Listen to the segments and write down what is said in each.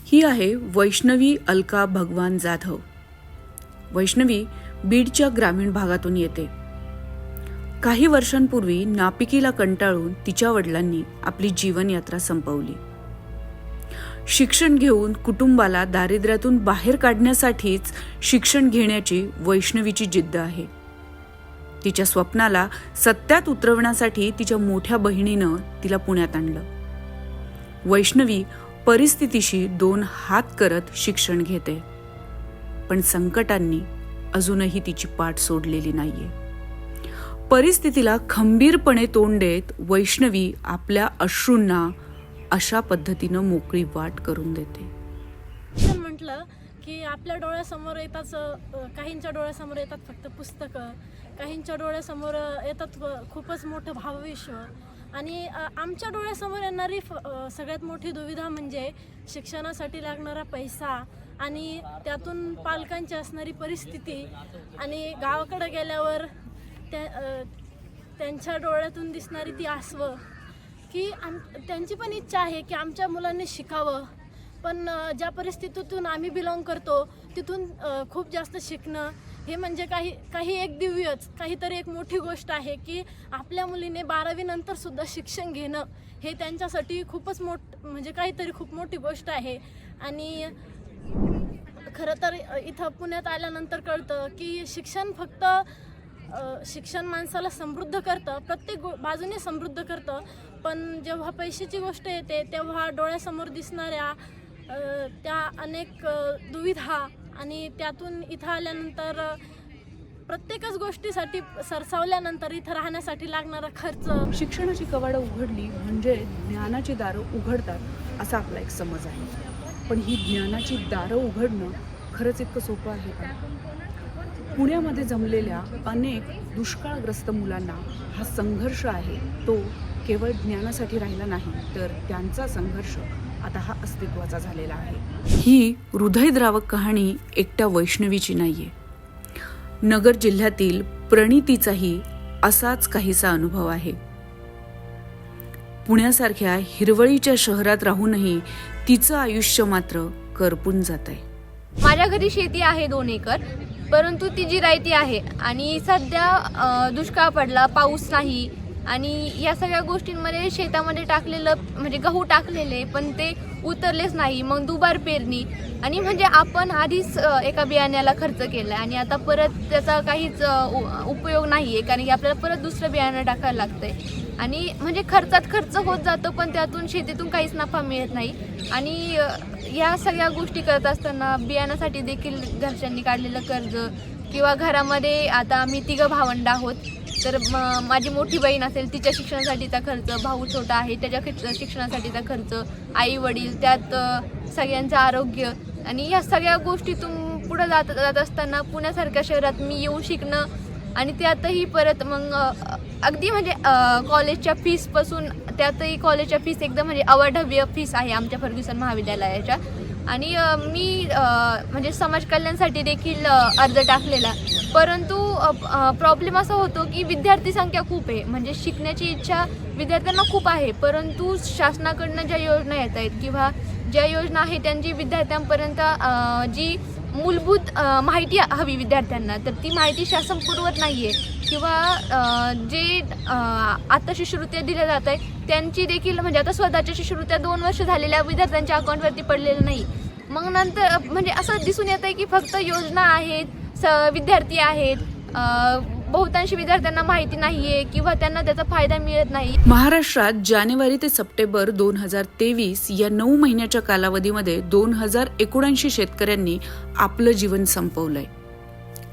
ही आहे वैष्णवी अलका भगवान जाधव. वैष्णवी बीडच्या ग्रामीण भागातून येते. काही वर्षांपूर्वी नापिकीला कंटाळून तिच्या वडिलांनी आपली जीवनयात्रा संपवली. शिक्षण घेऊन कुटुंबाला दारिद्र्यातून बाहेर काढण्यासाठीच शिक्षण घेण्याची वैष्णवीची जिद्द आहे. तिच्या स्वप्नाला सत्यात उतरवण्यासाठी तिच्या मोठ्या बहिणीनं तिला पुण्यात आणलं. वैष्णवी परिस्थितीशी 2 हात करत शिक्षण घेते, पण संकटांनी अजूनही तिची पाठ सोडलेली नाहीये. परिस्थितीला खंबीरपणे तोंड देत वैष्णवी आपल्या अश्रूंना अशा पद्धतीनं मोकळी वाट करून देते. म्हटलं की आपल्या डोळ्यासमोर येतात, काहींच्या डोळ्यासमोर येतात फक्त पुस्तकं, काहींच्या डोळ्यासमोर येतात खूपच मोठं भावविश्व, आणि आमच्या डोळ्यासमोर येणारी सगळ्यात मोठी दुविधा म्हणजे शिक्षणासाठी लागणारा पैसा आणि त्यातून पालकांची असणारी परिस्थिती, आणि गावाकडे गेल्यावर त्यांच्या डोळ्यातून दिसणारी ती आसवं की त्यांची पण इच्छा आहे की आमच्या मुलांनी शिकावं, पण ज्या परिस्थितीतून आम्ही बिलॉंग करतो तिथून खूप जास्त शिकणं हे म्हणजे काही एक दिव्यच, काहीतरी एक मोठी गोष्ट आहे की आपल्या मुलीने 12वी नंतर सुद्धा शिक्षण घेणं हे त्यांच्यासाठी खूपच म्हणजे काहीतरी खूप मोठी गोष्ट आहे. आणि खरं तर इथं पुण्यात आल्यानंतर कळतं की शिक्षण माणसाला समृद्ध करतं, प्रत्येक बाजूने समृद्ध करतं, पण जेव्हा पैशाची गोष्ट येते तेव्हा डोळ्यासमोर दिसणाऱ्या त्या अनेक दुविधा आणि त्यातून इथं आल्यानंतर प्रत्येकच गोष्टीसाठी सरसावल्यानंतर इथं राहण्यासाठी लागणारा खर्च. शिक्षणाची कवाडं उघडली म्हणजे ज्ञानाची दारं उघडतात असा आपला एक समज आहे, पण ही ज्ञानाची दारं उघडणं खरंच इतकं सोपं आहे का? पुण्यामध्ये जमलेल्या अनेक दुष्काळग्रस्त मुलांना हा संघर्ष आहे तो केवळ ज्ञानासाठी राहिला नाही, तर त्यांचा संघर्ष आता हा अस्तित्वाचा झालेला आहे. ही हृदयद्रावक कहाणी एकट्या वैष्णवीची नाहीये. नगर जिल्ह्यातील प्रणितीचाही असाच काहीसा अनुभव आहे. पुण्यासारख्या हिरवळीच्या शहरात राहूनही तिचं आयुष्य मात्र करपून जात आहे. माझ्या घरी शेती आहे 2 एकर, परंतु ती जिरायती आहे आणि सध्या दुष्काळ पडला, पाऊस नाही, आणि या सगळ्या गोष्टींमध्ये शेतामध्ये टाकलेलं म्हणजे गहू टाकलेले पण ते उतरलेच नाही. मग दुबार पेरणी, आणि म्हणजे आपण आधीच एका बियाण्याला खर्च केला आणि आता परत त्याचा काहीच उपयोग नाही आहे, कारण की आपल्याला परत दुसरं बियाणं टाकायला लागतंय. आणि म्हणजे खर्चात खर्च होत जातो, पण त्यातून शेतीतून काहीच नफा मिळत नाही. आणि या सगळ्या गोष्टी करत असताना बियाण्यासाठी देखील घरच्यांनी काढलेलं कर्ज, किंवा घरामध्ये आता आम्ही 3 भावंड आहोत, तर माझी मोठी बहीण असेल तिच्या शिक्षणासाठीचा खर्च, भाऊ छोटा आहे त्याच्या शिक्षणासाठीचा खर्च, आई वडील, त्यात सगळ्यांचं आरोग्य, आणि या सगळ्या गोष्टीतून पुढे जात असताना पुण्यासारख्या शहरात मी येऊन शिकणं, आणि त्यातही परत मग अगदी म्हणजे कॉलेजच्या फीसपासून, त्यातही कॉलेजच्या फीस एकदम म्हणजे अवाढव्य फीस आहे आमच्या फर्ग्युसन महाविद्यालयाच्या. आणि मी म्हणजे समाज कल्याणासाठी देखील अर्ज टाकलेला, परंतु प्रॉब्लेम असा होतो की विद्यार्थी संख्या खूप आहे, म्हणजे शिकण्याची इच्छा विद्यार्थ्यांना खूप आहे, परंतु शासनाकडनं ज्या योजना येत आहेत किंवा ज्या योजना आहे त्यांची विद्यार्थ्यांपर्यंत जी मूलभूत माहिती हवी विद्यार्थ्यांना, तर ती माहिती शासन पुरवत नाही आहे, किंवा जे आता शिष्यवृत्त्या दिल्या जात आहे त्यांची देखील म्हणजे आता स्वतःच्या शिष्यवृत्त्या 2 वर्ष झालेल्या विद्यार्थ्यांच्या अकाउंटवरती पडलेलं नाही. मग नंतर म्हणजे असं दिसून येतं आहे की फक्त योजना आहेत, विद्यार्थी आहेत, बहुतांशी विद्यार्थ्यांना माहिती नाही आहे किंवा त्यांना त्याचा फायदा मिळत नाही. महाराष्ट्रात जानेवारी ते सप्टेंबर 2023 या 9 महिन्याच्या कालावधीमध्ये 2079 शेतकऱ्यांनी आपलं जीवन संपवलंय.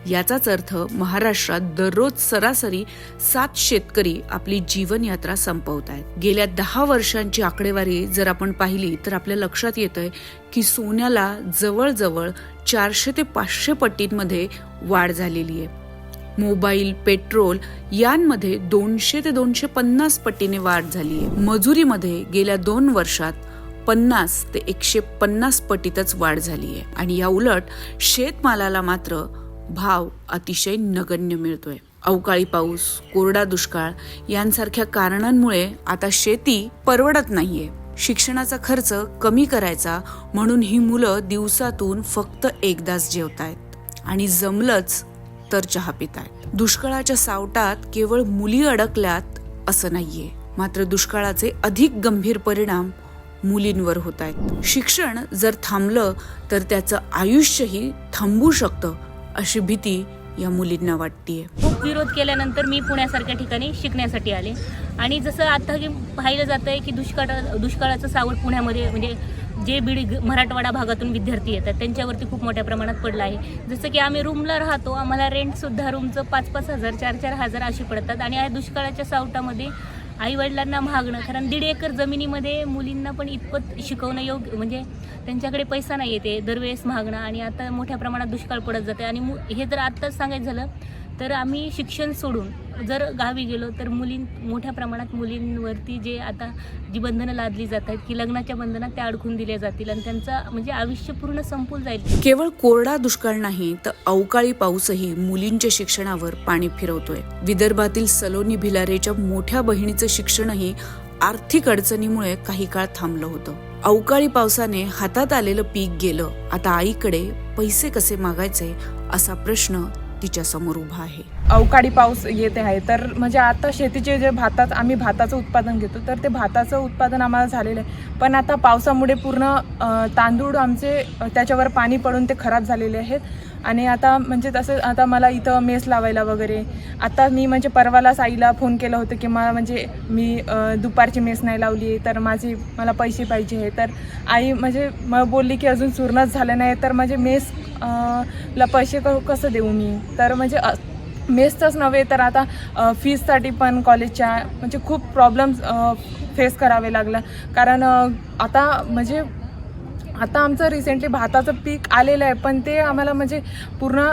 याचाच अर्थ महाराष्ट्रात दररोज सरासरी 7 शेतकरी आपली जीवनयात्रा संपवत आहेत. गेल्या 10 वर्षांची आकडेवारी जर आपण पाहिली तर आपल्या लक्षात येतंय की सोन्याला जवळजवळ 400 ते 500 पटींमध्ये वाढ झालेली आहे. मोबाईल, पेट्रोल यांमध्ये 200 ते 250 पटीने वाढ झाली आहे. मजुरीमध्ये गेल्या 2 वर्षात 50 ते 150 पटीतच वाढ झाली आहे. आणि या उलट शेतमालाला मात्र भाव अतिशय नगण्य मिळतोय. अवकाळी पाऊस, कोरडा दुष्काळ यांसारख्या कारणांमुळे आता शेती परवडत नाहीये. शिक्षणाचा खर्च कमी करायचा म्हणून ही मुलं दिवसातून फक्त एकदाच जेवतायत आणि जमलंच तर चहा पितायत. दुष्काळाच्या सावटात केवळ मुली अडकल्यात असं नाहीये, मात्र दुष्काळाचे अधिक गंभीर परिणाम मुलींवर होत आहेत. शिक्षण जर थांबलं तर त्याचं आयुष्यही थांबू शकतं अशी भीती या मुलींना वाटतेय. खूप विरोध केल्यानंतर मी पुण्यासारख्या ठिकाणी शिकण्यासाठी आले आणि जसं आता की पाहिलं जातं आहे की दुष्काळाचं सावट पुण्यामध्ये म्हणजे जे मराठवाडा भागातून विद्यार्थी येतात त्यांच्यावरती खूप मोठ्या प्रमाणात पडलं आहे. जसं की आम्ही रूमला राहतो, आम्हाला रेंटसुद्धा रूमचं 5-5 हजार 4-4 हजार अशी पडतात आणि या दुष्काळाच्या सावटामध्ये आईवडिलांना मागणं, कारण 1.5 एकर जमिनीमध्ये मुलींना पण इतपत शिकवणं योग्य म्हणजे त्यांच्याकडे पैसा नाही येते, दरवेळेस मागणं आणि आता मोठ्या प्रमाणात दुष्काळ पडत जाते. आणि हे जर आत्ताच सांगायचं झालं तर आम्ही शिक्षण सोडून जर गावी गेलो तर मोठ्या प्रमाणात मुलींवरती जे आता जी बंधनं लादली जात आहेत की लग्नाच्या बंधनात त्या अडकून दिल्या जातील आणि त्यांचं म्हणजे आयुष्य पूर्ण संपून जाईल. केवळ कोरडा दुष्काळ नाही तर अवकाळी पाऊसही मुलींच्या शिक्षणावर पाणी फिरवतोय. विदर्भातील सलोनी भिलारेच्या मोठ्या बहिणीचं शिक्षणही आर्थिक अडचणीमुळे काही काळ थांबलं होतं. अवकाळी पावसाने हातात आलेलं पीक गेलं. आता आईकडे पैसे कसे मागायचे असा प्रश्न तिच्या समोर उभा आहे. अवकाळी पाऊस येते आहे तर म्हणजे आता शेतीचे जे आम्ही भाताचं उत्पादन घेतो तर ते भाताचं उत्पादन आम्हाला झालेलं आहे, पण आता पावसामुळे पूर्ण तांदूळ आमचे त्याच्यावर पाणी पडून ते खराब झालेले आहेत. आणि आता म्हणजे तसं आता मला इथं मेस लावायला वगैरे आता मी म्हणजे परवालाच आईला फोन केलं होतं की मला म्हणजे मी दुपारची मेस नाही लावली आहे तर मला पैसे पाहिजे आहे. तर आई म्हणजे मला बोलली की अजून चूर्णच झालं नाही तर म्हणजे मेस ला पैसे कसं देऊ मी. तर म्हणजे मेसचंच नव्हे तर आता फीजसाठी पण कॉलेजच्या म्हणजे खूप प्रॉब्लेम्स फेस करावे लागलं. कारण आता आमचं रिसेंटली भाताचं पीक आलेलं आहे पण ते आम्हाला म्हणजे पूर्ण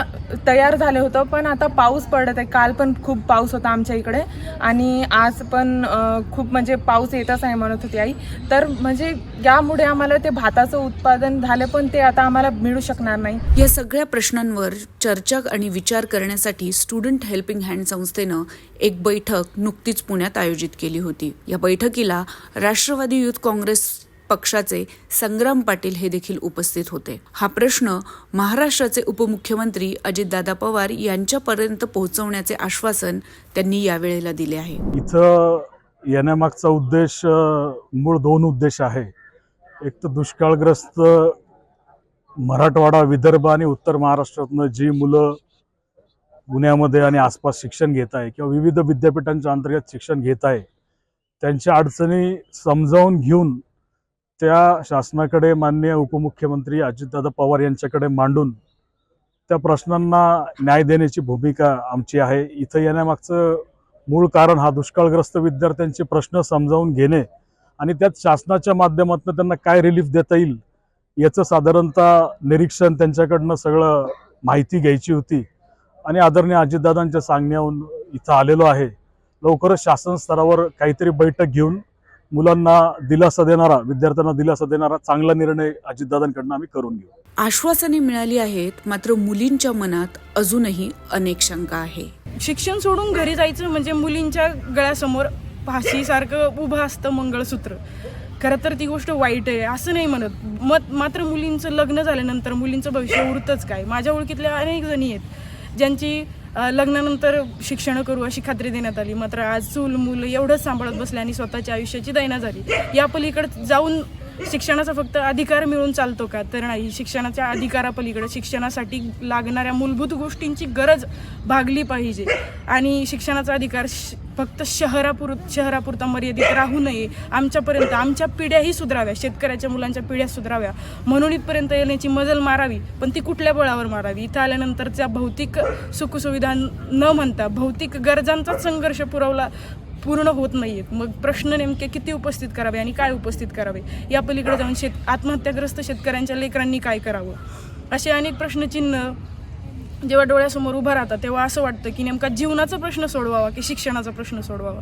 तयार झालं होतं, पण आता पाऊस पडत आहे. काल पण खूप पाऊस होता आमच्या इकडे आणि आज पण खूप म्हणजे पाऊस येतच आहे म्हणत होती आई. तर म्हणजे यामुळे आम्हाला ते भाताचं उत्पादन झालं पण ते आता आम्हाला मिळू शकणार नाही. या सगळ्या प्रश्नांवर चर्चा आणि विचार करण्यासाठी स्टुडंट हेल्पिंग हँड संस्थेनं एक बैठक नुकतीच पुण्यात आयोजित केली होती. या बैठकीला राष्ट्रवादी युथ काँग्रेस पक्षाचे संग्राम पाटील हे देखील उपस्थित होते. हा प्रश्न महाराष्ट्राचे उपमुख्यमंत्री अजितदादा पवार यांच्यापर्यंत पोहोचवण्याचे आश्वासन त्यांनी यावेळेला दिले आहे. इथं येण्यामागचा उद्देश मूळ 2 उद्देश आहे. एक तर दुष्काळग्रस्त मराठवाडा, विदर्भ आणि उत्तर महाराष्ट्रातनं जी मुलं पुण्यामध्ये आणि आसपास शिक्षण घेत आहे किंवा विविध विद्यापीठांच्या अंतर्गत शिक्षण घेत आहे त्यांच्या अडचणी समजावून घेऊन त्या शासनाकडे माननीय उपमुख्यमंत्री अजितदादा पवार यांच्याकडे मांडून त्या प्रश्नांना न्याय देण्याची भूमिका आमची आहे. इथं येण्यामागचं मूळ कारण हा दुष्काळग्रस्त विद्यार्थ्यांचे प्रश्न समजावून घेणे आणि त्यात शासनाच्या माध्यमातून त्यांना काय रिलीफ देता येईल याचं साधारणतः निरीक्षण त्यांच्याकडनं सगळं माहिती घ्यायची होती. आणि आदरणीय अजितदादांच्या सांगण्यावरून इथं आलेलो आहे. लवकरच शासन स्तरावर काहीतरी बैठक घेऊन मुलांना दिलासा देणारा, विद्यार्थ्यांना दिलासा देणारा चांगला निर्णय अजितदादांकडून आम्ही करून घेऊ. आश्वासने मिळाली आहेत, मात्र मुलींच्या मनात अजूनही अनेक शंका आहे. शिक्षण सोडून घरी जायचं म्हणजे मुलींच्या गळ्यासमोर फाशीसारखं उभं असतं मंगळसूत्र. खरं तर ती गोष्ट वाईट आहे असं नाही म्हणत, मात्र मुलींचं लग्न झाल्यानंतर मुलींचं भविष्य उरतंच काय. माझ्या ओळखीतल्या अनेक जणी आहेत ज्यांची लग्नानंतर शिक्षण करू अशी खात्री देण्यात आली, मात्र आज चूल मूल एवढंच सांभाळत बसले आणि स्वतःच्या आयुष्याची दैना झाली. या पलीकडे जाऊन शिक्षणाचा फक्त अधिकार मिळून चालतो का? तर नाही. शिक्षणाच्या अधिकारापलीकडे शिक्षणासाठी लागणाऱ्या मूलभूत गोष्टींची गरज भागली पाहिजे आणि शिक्षणाचा अधिकार फक्त शहरापुरता मर्यादित राहू नये. आमच्यापर्यंत आमच्या पिढ्याही सुधाराव्या, शेतकऱ्याच्या मुलांच्या पिढ्या सुधाराव्या म्हणून इथपर्यंत येण्याची मजल मारावी, पण ती कुठल्या बळावर मारावी? इथं आल्यानंतरच्या भौतिक सुखसुविधा न म्हणता भौतिक गरजांचाच संघर्ष पूर्ण होत नाहीयेत. मग प्रश्न नेमके किती उपस्थित करावे आणि काय उपस्थित करावे? या पलीकडे जाऊन आत्महत्याग्रस्त शेतकऱ्यांच्या लेकरांनी काय करावं? असे अनेक प्रश्नचिन्ह जेव्हा डोळ्यासमोर उभं राहतात तेव्हा असं वाटतं की नेमका जीवनाचा प्रश्न सोडवावा की शिक्षणाचा प्रश्न सोडवावा.